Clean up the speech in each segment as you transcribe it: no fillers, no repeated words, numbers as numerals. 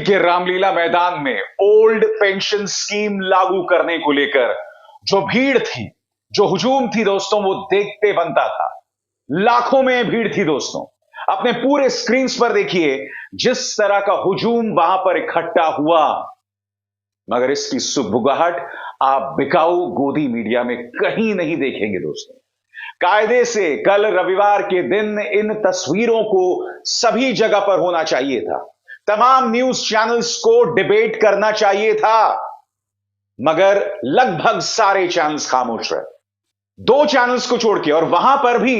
के रामलीला मैदान में ओल्ड पेंशन स्कीम लागू करने को लेकर जो भीड़ थी, जो हुजूम थी दोस्तों, वो देखते बनता था। लाखों में भीड़ थी दोस्तों। अपने पूरे स्क्रीन पर देखिए जिस तरह का हुजूम वहां पर इकट्ठा हुआ, मगर इसकी सुगबुगाहट आप बिकाऊ गोदी मीडिया में कहीं नहीं देखेंगे दोस्तों। कायदे से कल रविवार के दिन इन तस्वीरों को सभी जगह पर होना चाहिए था। तमाम न्यूज चैनल्स को डिबेट करना चाहिए था, मगर लगभग सारे चैनल्स खामोश रहे, दो चैनल्स को छोड़ के। और वहां पर भी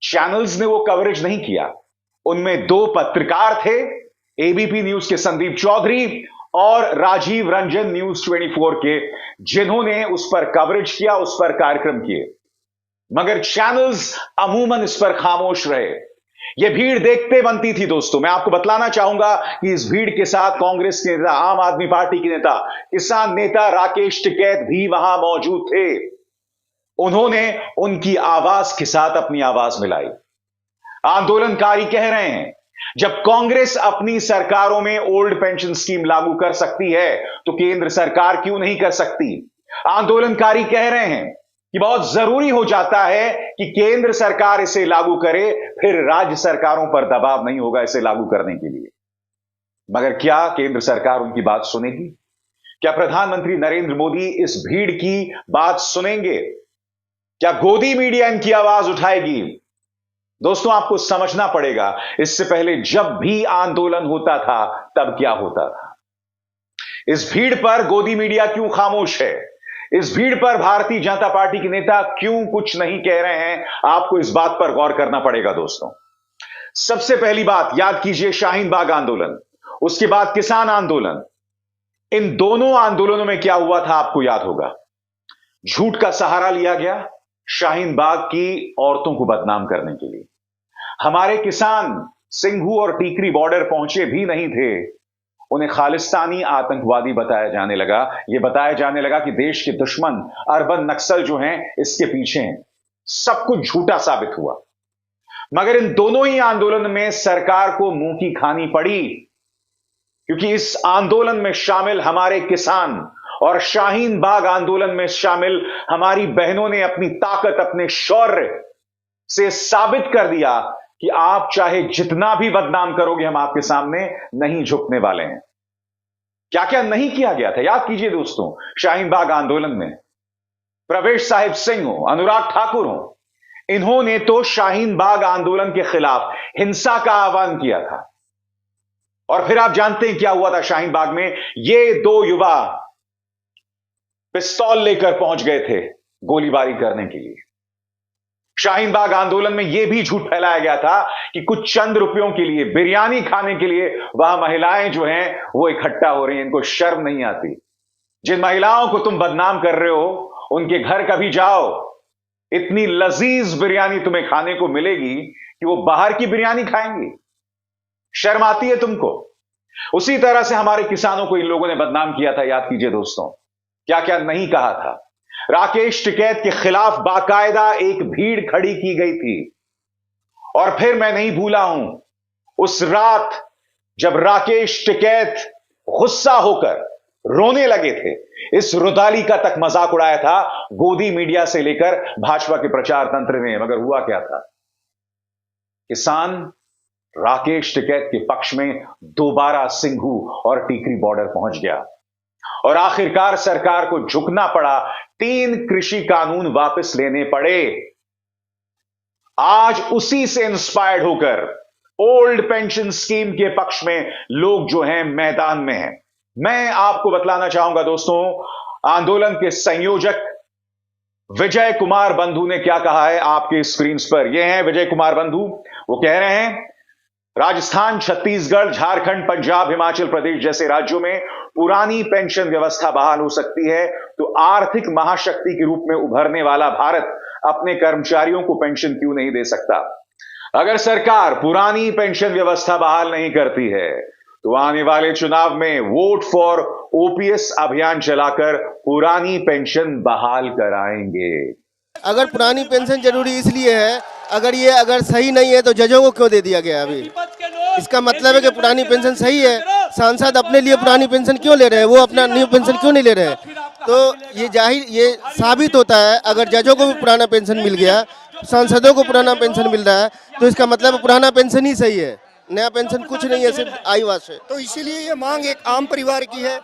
चैनल्स ने वो कवरेज नहीं किया। उनमें दो पत्रकार थे, एबीपी न्यूज के संदीप चौधरी और राजीव रंजन न्यूज 24 के, जिन्होंने उस पर कवरेज किया, उस पर कार्यक्रम किए, मगर चैनल्स अमूमन इस पर खामोश रहे। यह भीड़ देखते बनती थी दोस्तों। मैं आपको बतलाना चाहूंगा कि इस भीड़ के साथ कांग्रेस के नेता, आम आदमी पार्टी के नेता, किसान नेता राकेश टिकैत भी वहां मौजूद थे। उन्होंने उनकी आवाज के साथ अपनी आवाज मिलाई। आंदोलनकारी कह रहे हैं जब कांग्रेस अपनी सरकारों में ओल्ड पेंशन स्कीम लागू कर सकती है तो केंद्र सरकार क्यों नहीं कर सकती। आंदोलनकारी कह रहे हैं कि बहुत जरूरी हो जाता है कि केंद्र सरकार इसे लागू करे, फिर राज्य सरकारों पर दबाव नहीं होगा इसे लागू करने के लिए। मगर क्या केंद्र सरकार उनकी बात सुनेगी? क्या प्रधानमंत्री नरेंद्र मोदी इस भीड़ की बात सुनेंगे? क्या गोदी मीडिया इनकी आवाज उठाएगी? दोस्तों, आपको समझना पड़ेगा, इससे पहले जब भी आंदोलन होता था तब क्या होता था। इस भीड़ पर गोदी मीडिया क्यों खामोश है? इस भीड़ पर भारतीय जनता पार्टी के नेता क्यों कुछ नहीं कह रहे हैं? आपको इस बात पर गौर करना पड़ेगा दोस्तों। सबसे पहली बात याद कीजिए, शाहीन बाग आंदोलन, उसके बाद किसान आंदोलन। इन दोनों आंदोलनों में क्या हुआ था आपको याद होगा। झूठ का सहारा लिया गया शाहीन बाग की औरतों को बदनाम करने के लिए। हमारे किसान सिंघू और टीकरी बॉर्डर पहुंचे भी नहीं थे, उन्हें खालिस्तानी आतंकवादी बताया जाने लगा। यह बताया जाने लगा कि देश के दुश्मन अर्बन नक्सल जो हैं इसके पीछे हैं। सब कुछ झूठा साबित हुआ। मगर इन दोनों ही आंदोलन में सरकार को मुंह की खानी पड़ी, क्योंकि इस आंदोलन में शामिल हमारे किसान और शाहीन बाग आंदोलन में शामिल हमारी बहनों ने अपनी ताकत, अपने शौर्य से साबित कर दिया कि आप चाहे जितना भी बदनाम करोगे, हम आपके सामने नहीं झुकने वाले हैं। क्या क्या नहीं किया गया था याद कीजिए दोस्तों। शाहीन बाग आंदोलन में प्रवेश साहिब सिंह हो, अनुराग ठाकुर हो, इन्होंने तो शाहीन बाग आंदोलन के खिलाफ हिंसा का आह्वान किया था। और फिर आप जानते हैं क्या हुआ था शाहीन बाग में। ये दो युवा पिस्तौल लेकर पहुंच गए थे गोलीबारी करने के लिए। शाहीन बाग आंदोलन में यह भी झूठ फैलाया गया था कि कुछ चंद रुपयों के लिए, बिरयानी खाने के लिए वहां महिलाएं जो हैं वो इकट्ठा हो रही हैं। इनको शर्म नहीं आती। जिन महिलाओं को तुम बदनाम कर रहे हो उनके घर कभी जाओ, इतनी लजीज बिरयानी तुम्हें खाने को मिलेगी कि वो बाहर की बिरयानी खाएंगी। शर्म आती है तुमको? उसी तरह से हमारे किसानों को इन लोगों ने बदनाम किया था। याद कीजिए दोस्तों, क्या क्या नहीं कहा था। राकेश टिकैत के खिलाफ बाकायदा एक भीड़ खड़ी की गई थी। और फिर मैं नहीं भूला हूं उस रात जब राकेश टिकैत गुस्सा होकर रोने लगे थे। इस रुदाली का तक मजाक उड़ाया था गोदी मीडिया से लेकर भाजपा के प्रचार तंत्र ने। मगर हुआ क्या था, किसान राकेश टिकैत के पक्ष में दोबारा सिंघू और टीकरी बॉर्डर पहुंच गया और आखिरकार सरकार को झुकना पड़ा। 3 कृषि कानून वापस लेने पड़े। आज उसी से इंस्पायर्ड होकर ओल्ड पेंशन स्कीम के पक्ष में लोग जो हैं मैदान में हैं। मैं आपको बतलाना चाहूंगा दोस्तों, आंदोलन के संयोजक विजय कुमार बंधु ने क्या कहा है आपके स्क्रीन पर। यह है विजय कुमार बंधु। वो कह रहे हैं राजस्थान, छत्तीसगढ़, झारखंड, पंजाब, हिमाचल प्रदेश जैसे राज्यों में पुरानी पेंशन व्यवस्था बहाल हो सकती है तो आर्थिक महाशक्ति के रूप में उभरने वाला भारत अपने कर्मचारियों को पेंशन क्यों नहीं दे सकता। अगर सरकार पुरानी पेंशन व्यवस्था बहाल नहीं करती है तो आने वाले चुनाव में वोट फॉर ओपीएस अभियान चलाकर पुरानी पेंशन बहाल कराएंगे। अगर पुरानी पेंशन जरूरी इसलिए है, अगर सही नहीं है तो जजों को क्यों दे दिया गया अभी? इसका मतलब है कि पुरानी पेंशन सही है, सांसद अपने लिए पुरानी पेंशन क्यों ले रहे हैं, वो अपना न्यू पेंशन क्यों नहीं ले रहे हैं। तो ये साबित होता है, अगर जजों को भी पुराना पेंशन मिल गया, सांसदों को पुराना पेंशन मिल रहा है, तो इसका मतलब पुराना पेंशन ही सही है, नया पेंशन कुछ नहीं है, सिर्फ आईवास है। तो इसीलिए ये मांग एक आम परिवार की है,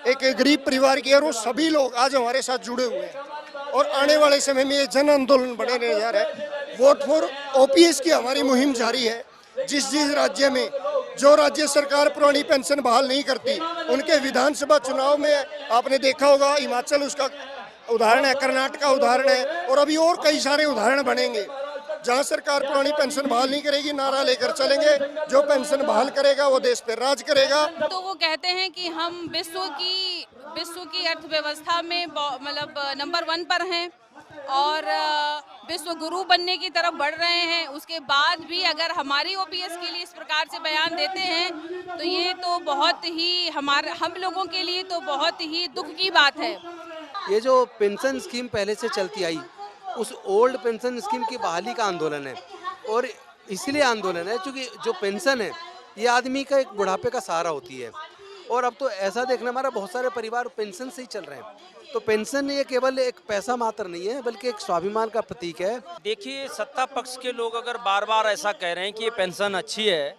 एक गरीब परिवार की है, और वो सभी लोग आज हमारे साथ जुड़े हुए हैं और आने वाले समय में ये जन आंदोलन बढ़ने जा रहा है। वोट फॉर ओपीएस की हमारी मुहिम जारी है। जिस राज्य में जो राज्य सरकार पुरानी पेंशन बहाल नहीं करती, उनके विधानसभा चुनाव में आपने देखा होगा, हिमाचल उसका उदाहरण है, कर्नाटक का उदाहरण है, और अभी और कई सारे उदाहरण बनेंगे जहां सरकार पुरानी पेंशन बहाल नहीं करेगी, नारा लेकर चलेंगे, जो पेंशन बहाल करेगा वो देश पे राज करेगा। तो वो कहते हैं कि हम विश्व की अर्थव्यवस्था में मतलब नंबर 1 पर हैं और विश्व गुरु बनने की तरफ बढ़ रहे हैं। उसके बाद भी अगर हमारी ओपीएस के लिए इस प्रकार से बयान देते हैं तो ये तो बहुत ही हम लोगों के लिए तो बहुत ही दुख की बात है। ये जो पेंशन स्कीम पहले से चलती आई, उस ओल्ड पेंशन स्कीम की बहाली का आंदोलन है, और इसलिए आंदोलन है क्योंकि जो पेंशन है ये आदमी का एक बुढ़ापे का सहारा होती है, और अब तो ऐसा देखना हमारा बहुत सारे परिवार पेंशन से ही चल रहे हैं। तो पेंशन ये केवल एक पैसा मात्र नहीं है, बल्कि एक स्वाभिमान का प्रतीक है। देखिए, सत्ता पक्ष के लोग अगर बार बार ऐसा कह रहे हैं कि ये पेंशन अच्छी है,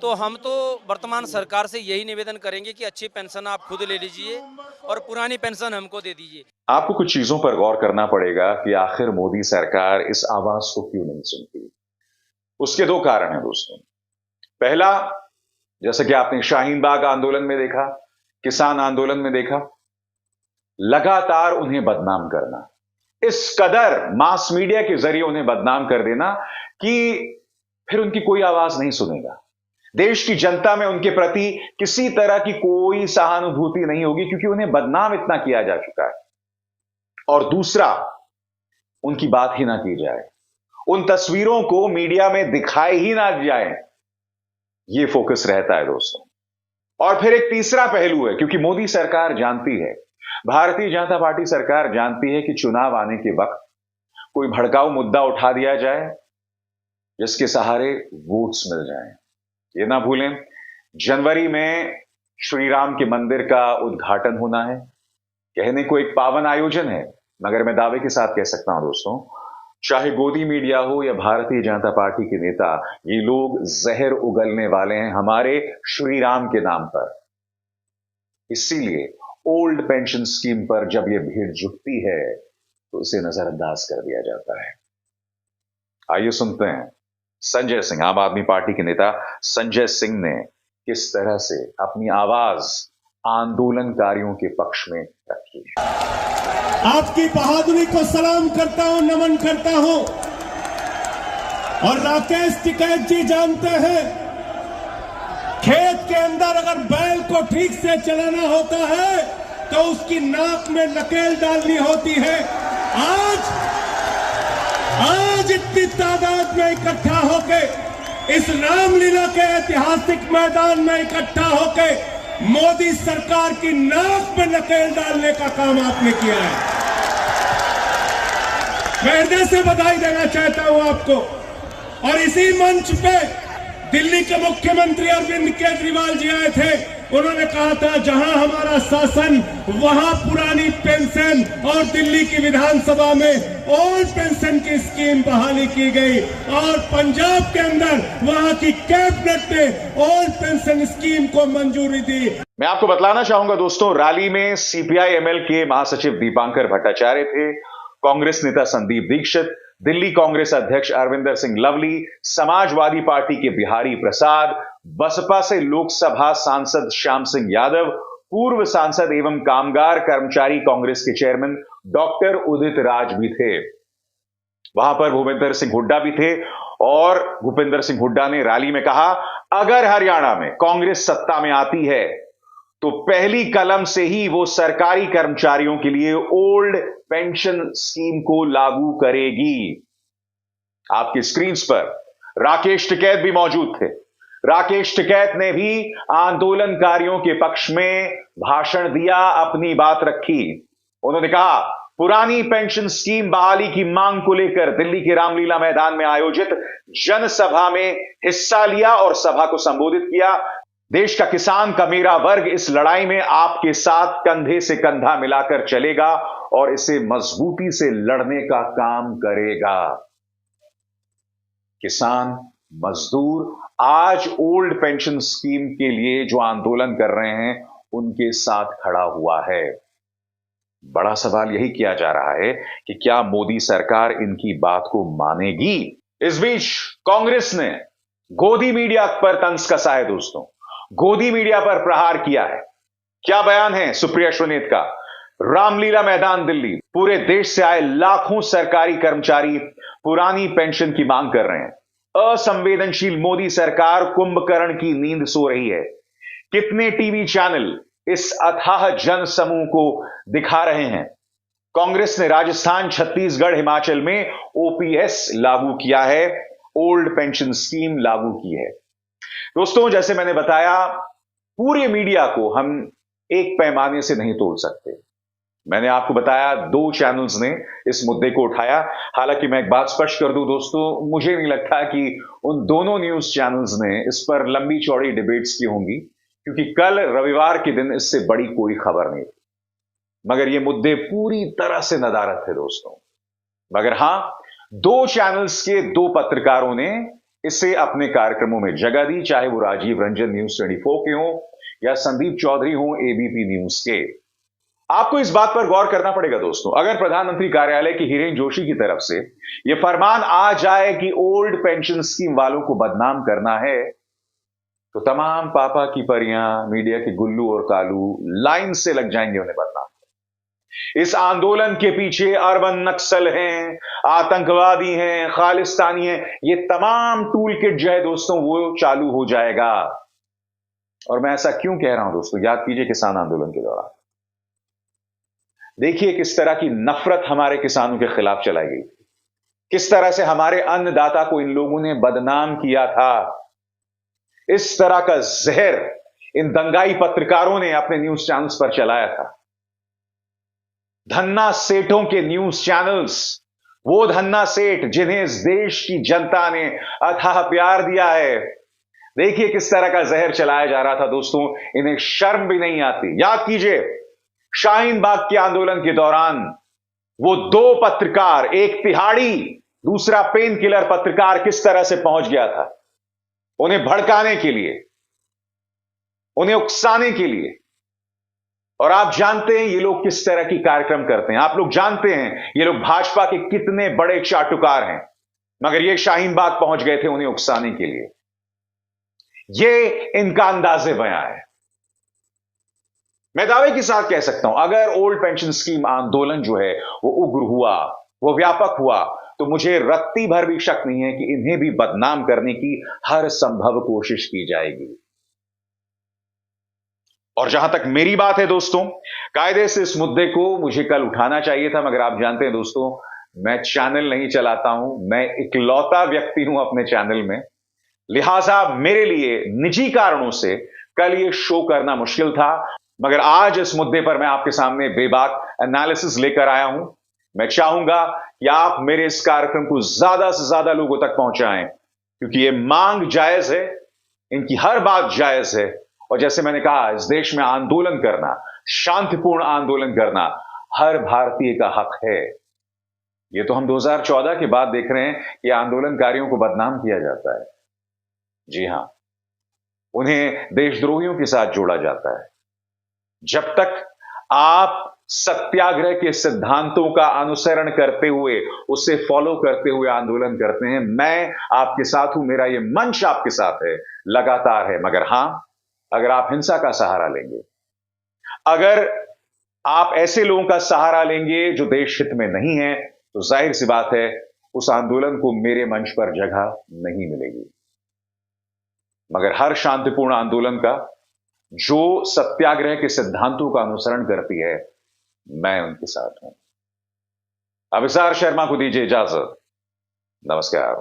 तो हम तो वर्तमान सरकार से यही निवेदन करेंगे कि अच्छी पेंशन आप खुद ले लीजिए और पुरानी पेंशन हमको दे दीजिए। आपको कुछ चीजों पर गौर करना पड़ेगा कि आखिर मोदी सरकार इस आवाज को क्यों नहीं सुनती। उसके 2 कारण हैं दोस्तों। पहला, जैसे कि आपने शाहीन बाग आंदोलन में देखा, किसान आंदोलन में देखा, लगातार उन्हें बदनाम करना, इस कदर मास मीडिया के जरिए उन्हें बदनाम कर देना कि फिर उनकी कोई आवाज नहीं सुनेगा। देश की जनता में उनके प्रति किसी तरह की कोई सहानुभूति नहीं होगी, क्योंकि उन्हें बदनाम इतना किया जा चुका है। और दूसरा, उनकी बात ही ना की जाए, उन तस्वीरों को मीडिया में दिखाई ही ना जाए, यह फोकस रहता है दोस्तों। और फिर एक तीसरा पहलू है, क्योंकि मोदी सरकार जानती है, भारतीय जनता पार्टी सरकार जानती है कि चुनाव आने के वक्त कोई भड़काऊ मुद्दा उठा दिया जाए जिसके सहारे वोट्स मिल जाएं। ये ना भूलें, जनवरी में श्री राम के मंदिर का उद्घाटन होना है। कहने को एक पावन आयोजन है, मगर मैं दावे के साथ कह सकता हूं दोस्तों, चाहे गोदी मीडिया हो या भारतीय जनता पार्टी के नेता, ये लोग जहर उगलने वाले हैं हमारे श्री राम के नाम पर। इसीलिए ओल्ड पेंशन स्कीम पर जब यह भीड़ जुटती है तो इसे नजरअंदाज कर दिया जाता है। आइए सुनते हैं संजय सिंह, आम आदमी पार्टी के नेता संजय सिंह ने किस तरह से अपनी आवाज आंदोलनकारियों के पक्ष में रखी है। आपकी बहादुरी को सलाम करता हूं, नमन करता हूं। और राकेश टिकैत जी जानते हैं, खेत के अंदर अगर बैल को ठीक से चलाना होता है तो उसकी नाक में नकेल डालनी होती है। आज इतनी तादाद में इकट्ठा होके इस रामलीला के ऐतिहासिक मैदान में इकट्ठा होके मोदी सरकार की नाक में नकेल डालने का काम आपने किया है। मैं हृदय से बधाई देना चाहता हूं आपको। और इसी मंच पे दिल्ली के मुख्यमंत्री अरविंद केजरीवाल जी आए थे, उन्होंने कहा था जहां हमारा शासन वहां पुरानी पेंशन, और दिल्ली की विधानसभा में ओल्ड पेंशन की स्कीम बहाली की गई, और पंजाब के अंदर वहां की कैबिनेट ने ओल्ड पेंशन स्कीम को मंजूरी दी। मैं आपको बतलाना चाहूंगा दोस्तों, रैली में सीपीआई एमएल के महासचिव दीपांकर भट्टाचार्य थे, कांग्रेस नेता संदीप दीक्षित, दिल्ली कांग्रेस अध्यक्ष अरविंदर सिंह लवली, समाजवादी पार्टी के बिहारी प्रसाद, बसपा से लोकसभा सांसद श्याम सिंह यादव, पूर्व सांसद एवं कामगार कर्मचारी कांग्रेस के चेयरमैन डॉक्टर उदित राज भी थे। वहां पर भूपेंद्र सिंह हुड्डा भी थे, और भूपेंद्र सिंह हुड्डा ने रैली में कहा, अगर हरियाणा में कांग्रेस सत्ता में आती है तो पहली कलम से ही वो सरकारी कर्मचारियों के लिए ओल्ड पेंशन स्कीम को लागू करेगी। आपकी स्क्रीन पर राकेश टिकैत भी मौजूद थे। राकेश टिकैत ने भी आंदोलनकारियों के पक्ष में भाषण दिया, अपनी बात रखी। उन्होंने कहा, पुरानी पेंशन स्कीम बहाली की मांग को लेकर दिल्ली के रामलीला मैदान में आयोजित जनसभा में हिस्सा लिया और सभा को संबोधित किया। देश का किसान का मेरा वर्ग इस लड़ाई में आपके साथ कंधे से कंधा मिलाकर चलेगा और इसे मजबूती से लड़ने का काम करेगा। किसान, मजदूर आज ओल्ड पेंशन स्कीम के लिए जो आंदोलन कर रहे हैं उनके साथ खड़ा हुआ है। बड़ा सवाल यही किया जा रहा है कि क्या मोदी सरकार इनकी बात को मानेगी। इस बीच कांग्रेस ने गोदी मीडिया पर तंज कसा है दोस्तों, गोदी मीडिया पर प्रहार किया है। क्या बयान है सुप्रिया श्रीनेत का। रामलीला मैदान दिल्ली, पूरे देश से आए लाखों सरकारी कर्मचारी पुरानी पेंशन की मांग कर रहे हैं। असंवेदनशील मोदी सरकार कुंभकर्ण की नींद सो रही है। कितने टीवी चैनल इस अथाह जन समूह को दिखा रहे हैं। कांग्रेस ने राजस्थान, छत्तीसगढ़, हिमाचल में ओपीएस लागू किया है, ओल्ड पेंशन स्कीम लागू की है। दोस्तों, जैसे मैंने बताया, पूरे मीडिया को हम एक पैमाने से नहीं तोड़ सकते। मैंने आपको बताया 2 चैनल्स ने इस मुद्दे को उठाया। हालांकि मैं एक बात स्पष्ट कर दूं दोस्तों, मुझे नहीं लगता कि उन दोनों न्यूज चैनल्स ने इस पर लंबी चौड़ी डिबेट्स की होंगी, क्योंकि कल रविवार के दिन इससे बड़ी कोई खबर नहीं थी। मगर ये मुद्दे पूरी तरह से नदारद थे दोस्तों। मगर हां, 2 चैनल्स के 2 पत्रकारों ने इसे अपने कार्यक्रमों में जगह दी, चाहे वो राजीव रंजन न्यूज 24 के हों या संदीप चौधरी हों एबीपी न्यूज के। आपको इस बात पर गौर करना पड़ेगा दोस्तों, अगर प्रधानमंत्री कार्यालय की हिरेन जोशी की तरफ से यह फरमान आ जाए कि ओल्ड पेंशन स्कीम वालों को बदनाम करना है, तो तमाम पापा की परियां, मीडिया के गुल्लू और कालू लाइन से लग जाएंगे उन्हें बदनाम। इस आंदोलन के पीछे अर्बन नक्सल हैं, आतंकवादी हैं, खालिस्तानी हैं, ये तमाम टूल किट जो है दोस्तों वो चालू हो जाएगा। और मैं ऐसा क्यों कह रहा हूं दोस्तों, याद कीजिए किसान आंदोलन के दौरान देखिए किस तरह की नफरत हमारे किसानों के खिलाफ चलाई गई थी, किस तरह से हमारे अन्नदाता को इन लोगों ने बदनाम किया था। इस तरह का जहर इन दंगाई पत्रकारों ने अपने न्यूज चैनल्स पर चलाया था। धन्ना सेठों के न्यूज चैनल्स, वो धन्ना सेठ जिन्हें इस देश की जनता ने अथाह प्यार दिया है, देखिए किस तरह का जहर चलाया जा रहा था दोस्तों। इन्हें शर्म भी नहीं आती। याद कीजिए शाहीन बाग के आंदोलन के दौरान वो 2 पत्रकार, एक तिहाड़ी दूसरा पेन किलर पत्रकार, किस तरह से पहुंच गया था उन्हें भड़काने के लिए, उन्हें उकसाने के लिए। और आप जानते हैं ये लोग किस तरह की कार्यक्रम करते हैं, आप लोग जानते हैं ये लोग भाजपा के कितने बड़े चाटुकार हैं, मगर ये शाहीन बाग पहुंच गए थे उन्हें उकसाने के लिए। ये इनका अंदाजे बयां है। मैं दावे के साथ कह सकता हूं, अगर ओल्ड पेंशन स्कीम आंदोलन जो है वो उग्र हुआ, वो व्यापक हुआ, तो मुझे रत्ती भर भी शक नहीं है कि इन्हें भी बदनाम करने की हर संभव कोशिश की जाएगी। और जहां तक मेरी बात है दोस्तों, कायदे से इस मुद्दे को मुझे कल उठाना चाहिए था, मगर आप जानते हैं दोस्तों मैं चैनल नहीं चलाता हूं, मैं इकलौता व्यक्ति हूं अपने चैनल में, लिहाजा मेरे लिए निजी कारणों से कल ये शो करना मुश्किल था। मगर आज इस मुद्दे पर मैं आपके सामने बेबाक एनालिसिस लेकर आया हूं। मैं चाहूंगा कि आप मेरे इस कार्यक्रम को ज्यादा से ज्यादा लोगों तक पहुंचाएं, क्योंकि ये मांग जायज है, इनकी हर बात जायज है। और जैसे मैंने कहा, इस देश में आंदोलन करना, शांतिपूर्ण आंदोलन करना हर भारतीय का हक है। ये तो हम 2014 के बाद देख रहे हैं कि आंदोलनकारियों को बदनाम किया जाता है। जी हां, उन्हें देशद्रोहियों के साथ जोड़ा जाता है। जब तक आप सत्याग्रह के सिद्धांतों का अनुसरण करते हुए, उसे फॉलो करते हुए आंदोलन करते हैं, मैं आपके साथ हूं, मेरा ये मंच आपके साथ है, लगातार है। मगर हां, अगर आप हिंसा का सहारा लेंगे, अगर आप ऐसे लोगों का सहारा लेंगे जो देश हित में नहीं है, तो जाहिर सी बात है उस आंदोलन को मेरे मंच पर जगह नहीं मिलेगी। मगर हर शांतिपूर्ण आंदोलन का जो सत्याग्रह के सिद्धांतों का अनुसरण करती है, मैं उनके साथ हूं। अभिसार शर्मा को दीजिए इजाजत। नमस्कार।